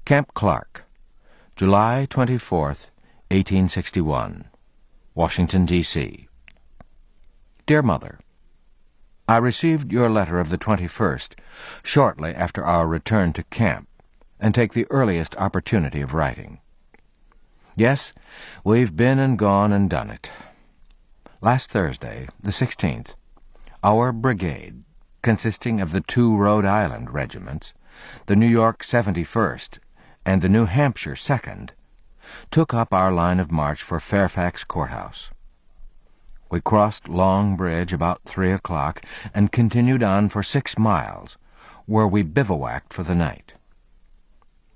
Camp Clark, July 24th, 1861, Washington, D.C. Dear Mother, I received your letter of the 21st, shortly after our return to camp, and take the earliest opportunity of writing. Yes, we've been and gone and done it. Last Thursday, the 16th, our brigade, consisting of the 2 Rhode Island regiments, the New York 71st, and the New Hampshire 2nd, took up our line of march for Fairfax Courthouse. We crossed Long Bridge about 3 o'clock and continued on for 6 miles, where we bivouacked for the night.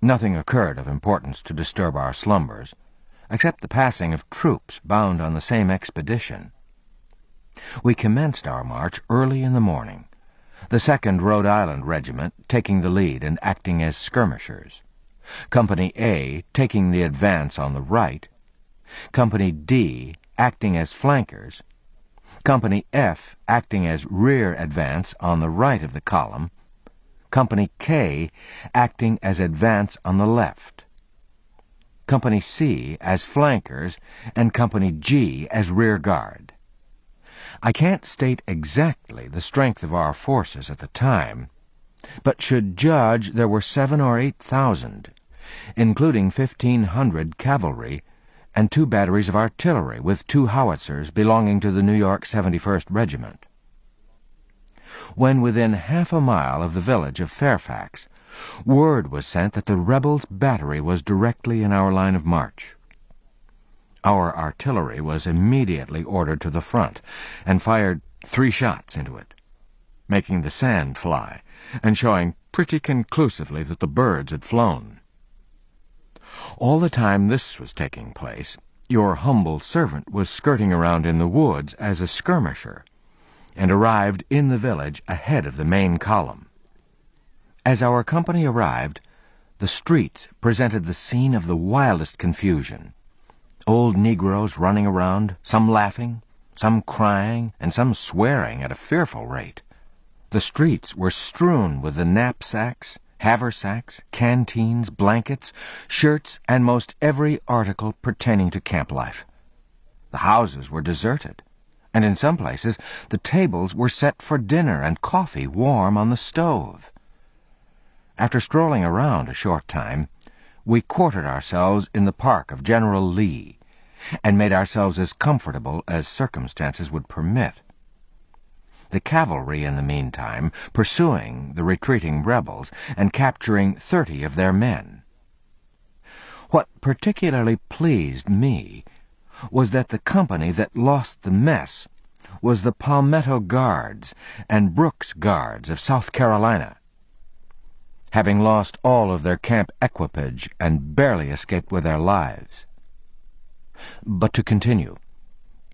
Nothing occurred of importance to disturb our slumbers, except the passing of troops bound on the same expedition. We commenced our march early in the morning, the 2nd Rhode Island Regiment taking the lead and acting as skirmishers, Company A taking the advance on the right, Company D acting as flankers, Company F acting as rear advance on the right of the column, Company K acting as advance on the left, Company C as flankers, and Company G as rear guard. I can't state exactly the strength of our forces at the time, but should judge there were 7,000 or 8,000, including 1,500 cavalry and 2 batteries of artillery with 2 howitzers belonging to the New York 71st Regiment. When within half a mile of the village of Fairfax, word was sent that the rebels' battery was directly in our line of march. Our artillery was immediately ordered to the front and fired 3 shots into it, making the sand fly and showing pretty conclusively that the birds had flown. All the time this was taking place, your humble servant was skirting around in the woods as a skirmisher, and arrived in the village ahead of the main column. As our company arrived, the streets presented the scene of the wildest confusion. Old Negroes running around, some laughing, some crying, and some swearing at a fearful rate. The streets were strewn with the knapsacks, haversacks, canteens, blankets, shirts, and most every article pertaining to camp life. The houses were deserted, and in some places the tables were set for dinner and coffee warm on the stove. After strolling around a short time, we quartered ourselves in the park of General Lee, and made ourselves as comfortable as circumstances would permit. The cavalry, in the meantime, pursuing the retreating rebels and capturing 30 of their men. What particularly pleased me was that the company that lost the mess was the Palmetto Guards and Brooks Guards of South Carolina, having lost all of their camp equipage and barely escaped with their lives. But to continue,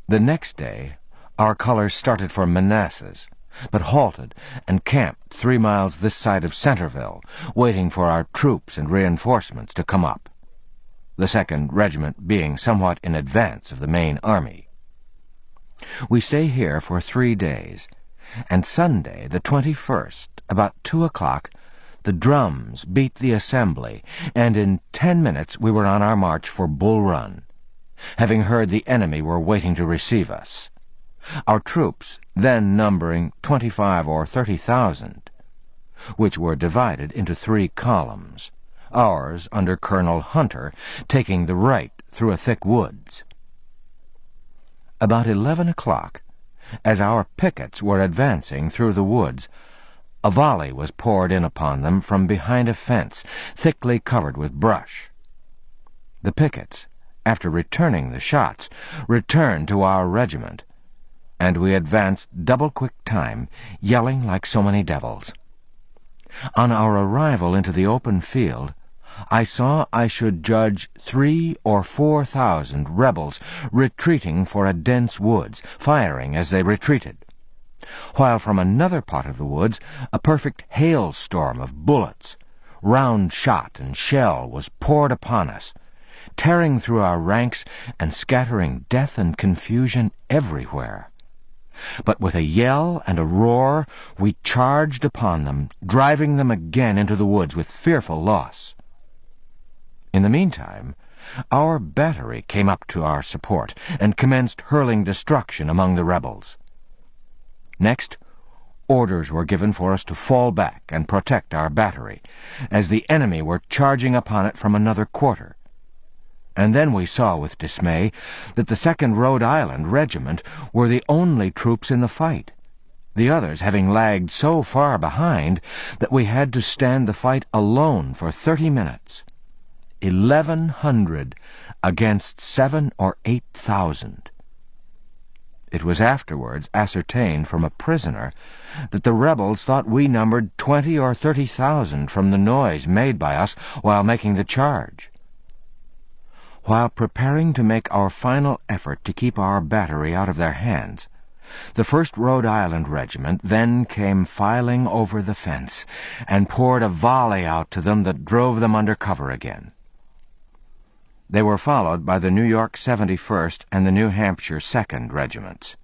the next day our colors started for Manassas, but halted and camped 3 miles this side of Centerville, waiting for our troops and reinforcements to come up, the 2nd Regiment being somewhat in advance of the main army. We stay here for 3 days, and Sunday, the 21st, about 2 o'clock, the drums beat the assembly, and in 10 minutes we were on our march for Bull Run, having heard the enemy were waiting to receive us. Our troops, then numbering 25,000 or 30,000, which were divided into 3 columns, ours under Colonel Hunter, taking the right through a thick woods. About 11 o'clock, as our pickets were advancing through the woods, a volley was poured in upon them from behind a fence thickly covered with brush. The pickets, after returning the shots, returned to our regiment, and we advanced double-quick time, yelling like so many devils. On our arrival into the open field, I saw I should judge 3,000 or 4,000 rebels retreating for a dense woods, firing as they retreated, while from another part of the woods a perfect hailstorm of bullets, round shot and shell was poured upon us, tearing through our ranks and scattering death and confusion everywhere. But with a yell and a roar we charged upon them, driving them again into the woods with fearful loss. In the meantime, our battery came up to our support and commenced hurling destruction among the rebels. Next, orders were given for us to fall back and protect our battery, as the enemy were charging upon it from another quarter. And then we saw with dismay that the 2nd Rhode Island Regiment were the only troops in the fight, the others having lagged so far behind that we had to stand the fight alone for 30 minutes. 1,100 against 7,000 or 8,000. It was afterwards ascertained from a prisoner that the rebels thought we numbered 20,000 or 30,000 from the noise made by us while making the charge. While preparing to make our final effort to keep our battery out of their hands, the 1st Rhode Island Regiment then came filing over the fence and poured a volley out to them that drove them under cover again. They were followed by the New York 71st and the New Hampshire 2nd Regiments,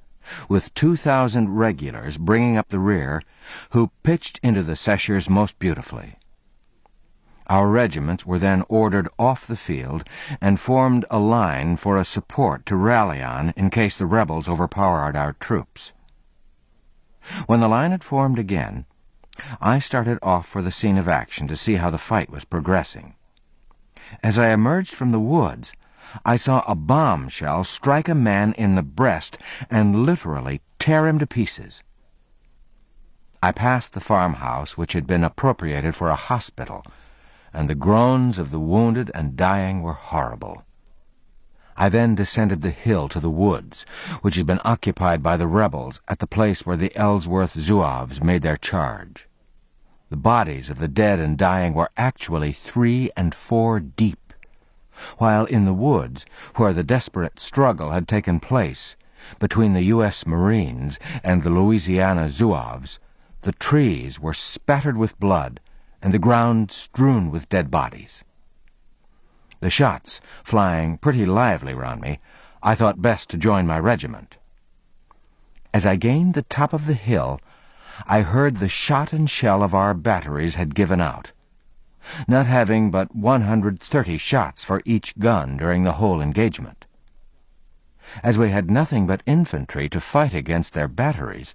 with 2,000 regulars bringing up the rear, who pitched into the Sechers most beautifully. Our regiments were then ordered off the field and formed a line for a support to rally on in case the rebels overpowered our troops. When the line had formed again, I started off for the scene of action to see how the fight was progressing. As I emerged from the woods, I saw a bombshell strike a man in the breast and literally tear him to pieces. I passed the farmhouse which had been appropriated for a hospital, and the groans of the wounded and dying were horrible. I then descended the hill to the woods, which had been occupied by the rebels at the place where the Ellsworth Zouaves made their charge. The bodies of the dead and dying were actually 3 and 4 deep, while in the woods, where the desperate struggle had taken place between the U.S. Marines and the Louisiana Zouaves, the trees were spattered with blood and the ground strewn with dead bodies. The shots flying pretty lively round me, I thought best to join my regiment. As I gained the top of the hill, I heard the shot and shell of our batteries had given out, not having but 130 shots for each gun during the whole engagement. As we had nothing but infantry to fight against their batteries,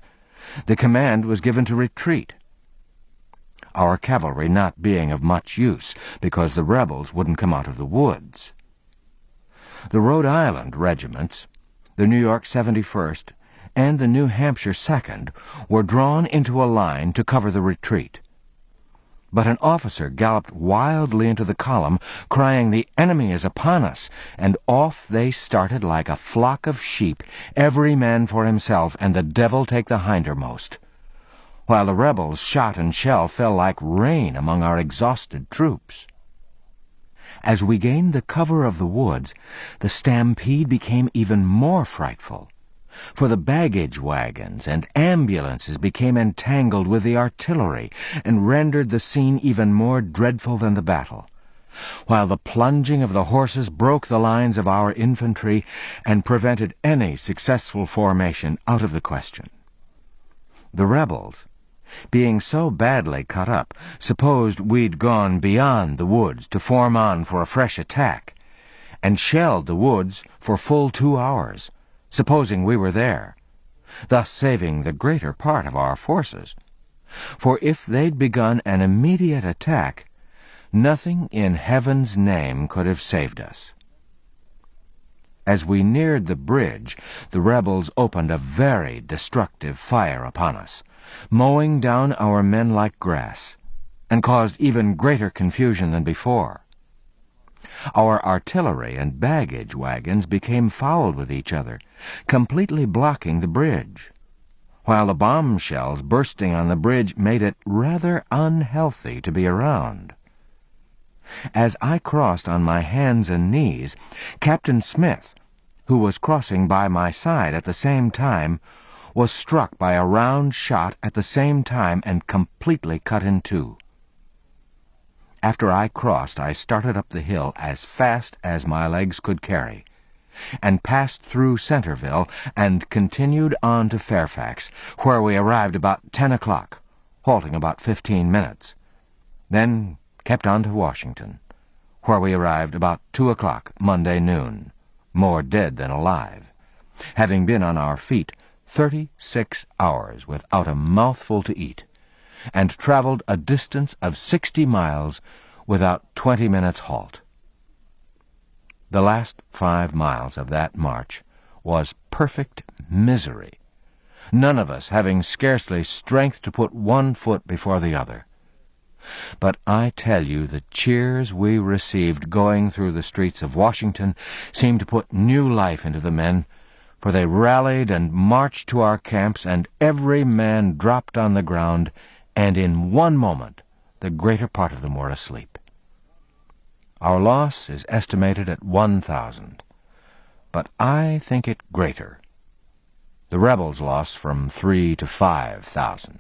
the command was given to retreat, our cavalry not being of much use because the rebels wouldn't come out of the woods. The Rhode Island regiments, the New York 71st, and the New Hampshire 2nd were drawn into a line to cover the retreat. But an officer galloped wildly into the column, crying, "The enemy is upon us!" and off they started like a flock of sheep, every man for himself, and the devil take the hindermost, while the rebels' shot and shell fell like rain among our exhausted troops. As we gained the cover of the woods, the stampede became even more frightful, for the baggage wagons and ambulances became entangled with the artillery and rendered the scene even more dreadful than the battle, while the plunging of the horses broke the lines of our infantry and prevented any successful formation out of the question. The rebels, being so badly cut up, supposed we'd gone beyond the woods to form on for a fresh attack, and shelled the woods for full 2 hours, supposing we were there, thus saving the greater part of our forces. For if they'd begun an immediate attack, nothing in heaven's name could have saved us. As we neared the bridge, the rebels opened a very destructive fire upon us, mowing down our men like grass, and caused even greater confusion than before. Our artillery and baggage wagons became fouled with each other, completely blocking the bridge, while the bombshells bursting on the bridge made it rather unhealthy to be around. As I crossed on my hands and knees, Captain Smith, who was crossing by my side at the same time, was struck by a round shot at the same time and completely cut in two. After I crossed, I started up the hill as fast as my legs could carry, and passed through Centerville and continued on to Fairfax, where we arrived about 10 o'clock, halting about 15 minutes, then kept on to Washington, where we arrived about 2 o'clock Monday noon, more dead than alive, having been on our feet 36 hours without a mouthful to eat, and traveled a distance of 60 miles without 20 minutes' halt. The last 5 miles of that march was perfect misery, none of us having scarcely strength to put one foot before the other. But I tell you, the cheers we received going through the streets of Washington seemed to put new life into the men, for they rallied and marched to our camps, and every man dropped on the ground, and in one moment the greater part of them were asleep. Our loss is estimated at 1,000, but I think it greater. The rebels lost from 3,000 to 5,000.